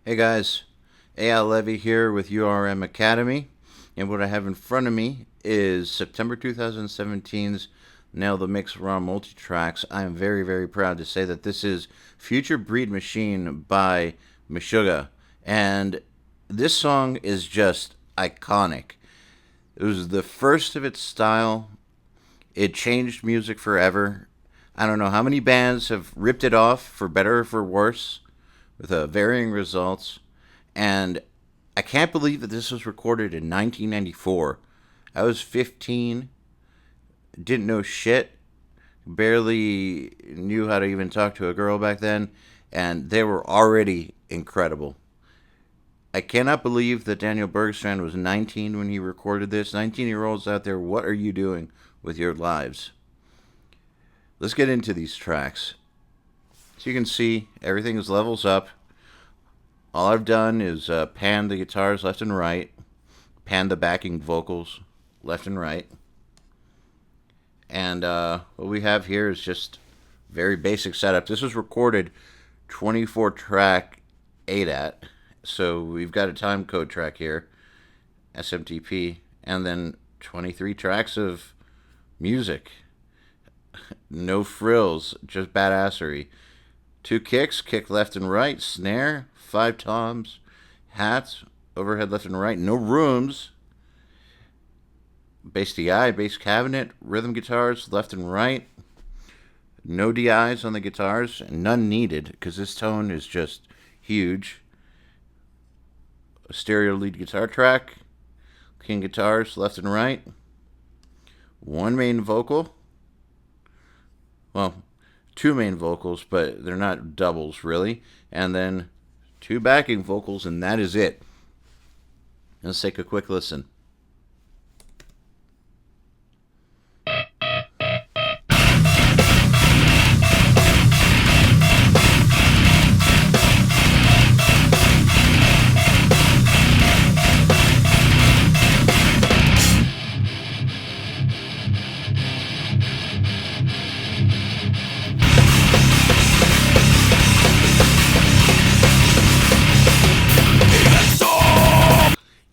Hey guys, Eyal Levi here with URM Academy, and what I have in front of me is September 2017's Nail the Mix Raw Multitracks. I am very, very proud to say that this is Future Breed Machine by Meshuggah, and this song is just iconic. It was the first of its style. It changed music forever. I don't know how many bands have ripped it off for better or for worse, with varying results. And I can't believe that this was recorded in 1994. I was 15, didn't know shit, barely knew how to even talk to a girl back then, and they were already incredible. I cannot believe that Daniel Bergstrand was 19 when he recorded this. 19-year-olds out there, what are you doing with your lives? Let's get into these tracks. So you can see everything is levels up. All I've done is pan the guitars left and right, pan the backing vocals left and right. And what we have here is just very basic setup. This was recorded 24 track ADAT. So we've got a time code track here, SMTP, and then 23 tracks of music. No frills, just badassery. 2 kicks, kick left and right, snare, 5 toms, hats, overhead left and right, no rooms, bass DI, bass cabinet, rhythm guitars left and right, no DIs on the guitars, none needed because this tone is just huge. A stereo lead guitar track, clean guitars left and right, 1 main vocal, well, 2 main vocals, but they're not doubles really, and then 2 backing vocals, and that is it. Let's take a quick listen.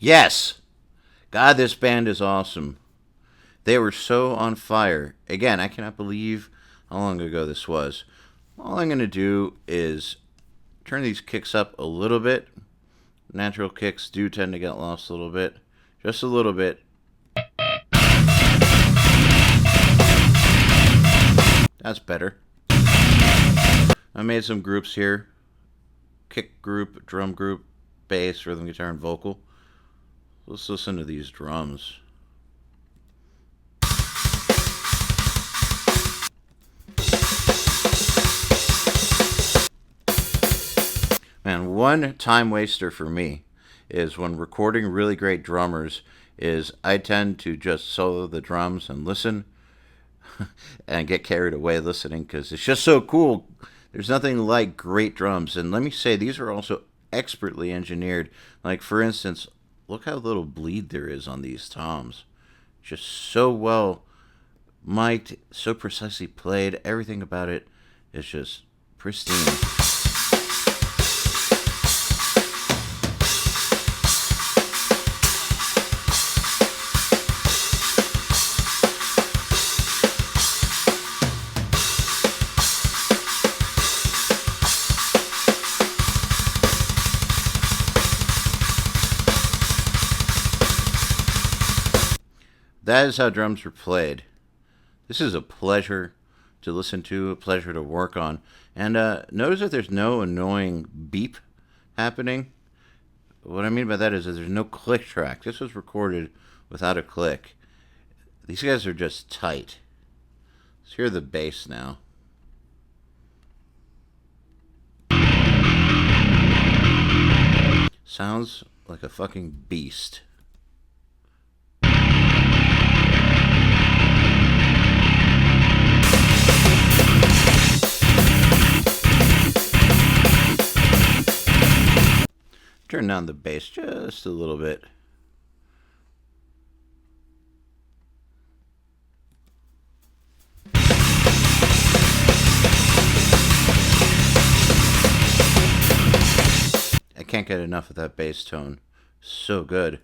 Yes! God, this band is awesome. They were so on fire. Again, I cannot believe how long ago this was. All I'm going to do is turn these kicks up a little bit. Natural kicks do tend to get lost a little bit. Just a little bit. That's better. I made some groups here. Kick group, drum group, bass, rhythm guitar, and vocal. Let's listen to these drums. Man, one time waster for me is when recording really great drummers is I tend to just solo the drums and listen and get carried away listening because it's just so cool. There's nothing like great drums. And let me say, these are also expertly engineered. Like, for instance, look how little bleed there is on these toms. Just so well mic'd, so precisely played. Everything about it is just pristine. That is how drums were played. This is a pleasure to listen to, a pleasure to work on. And notice that there's no annoying beep happening. What I mean by that is that there's no click track. This was recorded without a click. These guys are just tight. Let's hear the bass now. Sounds like a fucking beast. Turn down the bass just a little bit. can't get enough of that bass tone. So good.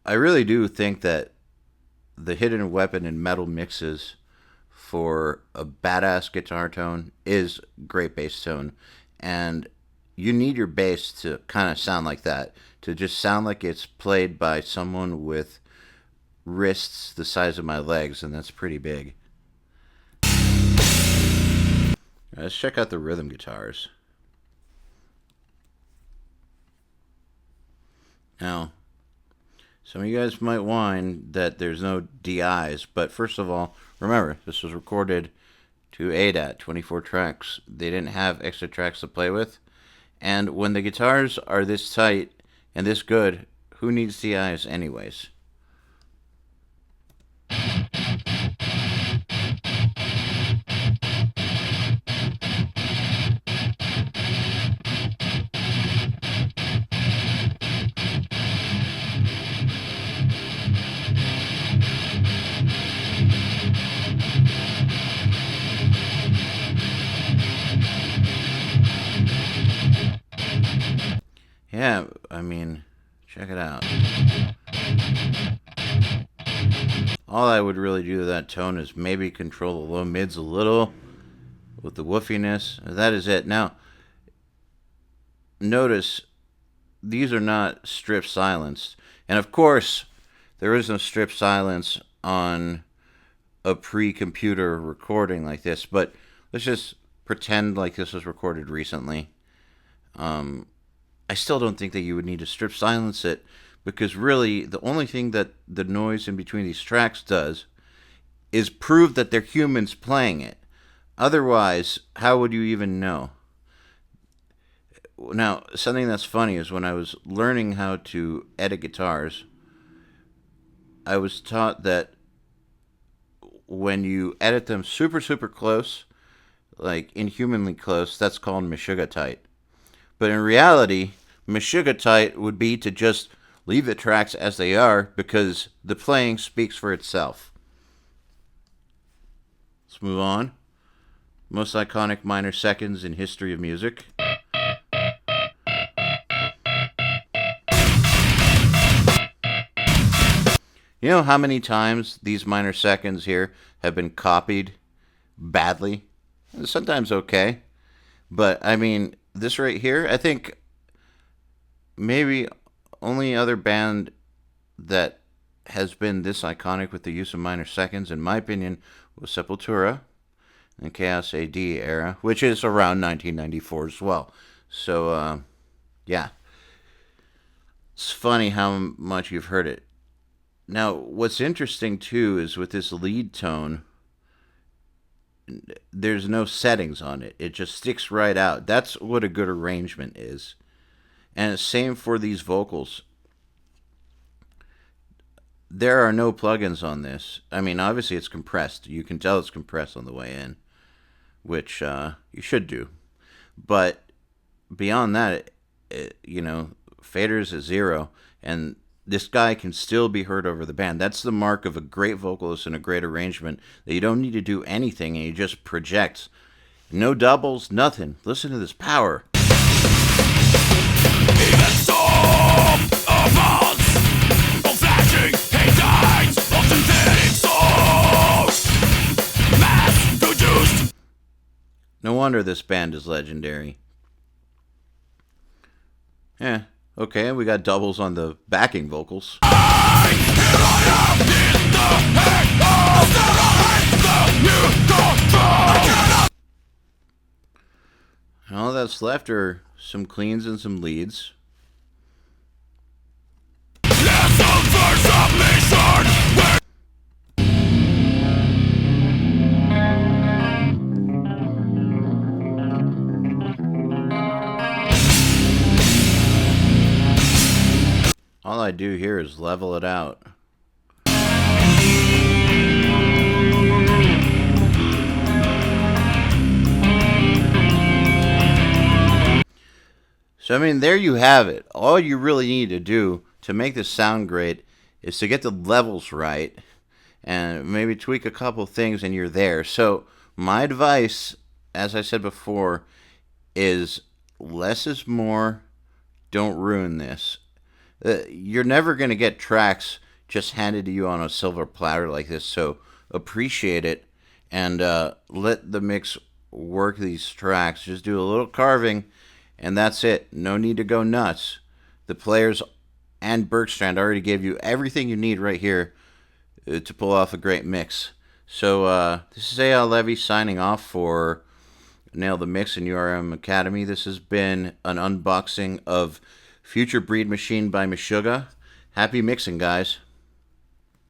I really do think that the hidden weapon in metal mixes for a badass guitar tone is great bass tone. And you need your bass to kind of sound like that, to just sound like it's played by someone with wrists the size of my legs, and that's pretty big. Let's check out the rhythm guitars. Now, some of you guys might whine that there's no DIs, but first of all, remember, this was recorded to ADAT, 24 tracks. They didn't have extra tracks to play with. And when the guitars are this tight and this good, who needs DIs anyways? Yeah, I mean, check it out. All I would really do to that tone is maybe control the low mids a little with the woofiness. That is it. Now, notice these are not strip silenced. And of course, there is no strip silence on a pre-computer recording like this, but let's just pretend like this was recorded recently. I still don't think that you would need to strip silence it, because really the only thing that the noise in between these tracks does is prove that they're humans playing it. Otherwise, how would you even know? Now, something that's funny is when I was learning how to edit guitars, I was taught that when you edit them super, super close, like inhumanly close, that's called Meshuggah tight. But in reality, Meshuggah tight would be to just leave the tracks as they are, because the playing speaks for itself. Let's move on. Most iconic minor seconds in history of music. You know how many times these minor seconds here have been copied badly? Sometimes okay. But, I mean, this right here, I think maybe only other band that has been this iconic with the use of minor seconds, in my opinion, was Sepultura in Chaos AD era, which is around 1994 as well. So, yeah. It's funny how much you've heard it. Now, what's interesting, too, is with this lead tone, there's no settings on it. It just sticks right out. That's what a good arrangement is. And same for these vocals. There are no plugins on this. I mean, obviously it's compressed. You can tell it's compressed on the way in, which you should do. But beyond that, faders is 0, and this guy can still be heard over the band. That's the mark of a great vocalist and a great arrangement, that you don't need to do anything and you just project. No doubles, nothing. Listen to this power. Even so, no flashing, hate of synthetic souls, mass produced. No wonder this band is legendary. Yeah. Okay, we got doubles on the backing vocals. All that's left are some cleans and some leads. All I do here is level it out. So, I mean, there you have it. All you really need to do to make this sound great is to get the levels right and maybe tweak a couple things and you're there. So, my advice, as I said before, is less is more. Don't ruin this. You're never going to get tracks just handed to you on a silver platter like this, so appreciate it and let the mix work these tracks. Just do a little carving, and that's it. No need to go nuts. The players and Bergstrand already gave you everything you need right here to pull off a great mix. So this is Eyal Levi signing off for Nail the Mix in URM Academy. This has been an unboxing of Future Breed Machine by Meshuggah. Happy mixing, guys.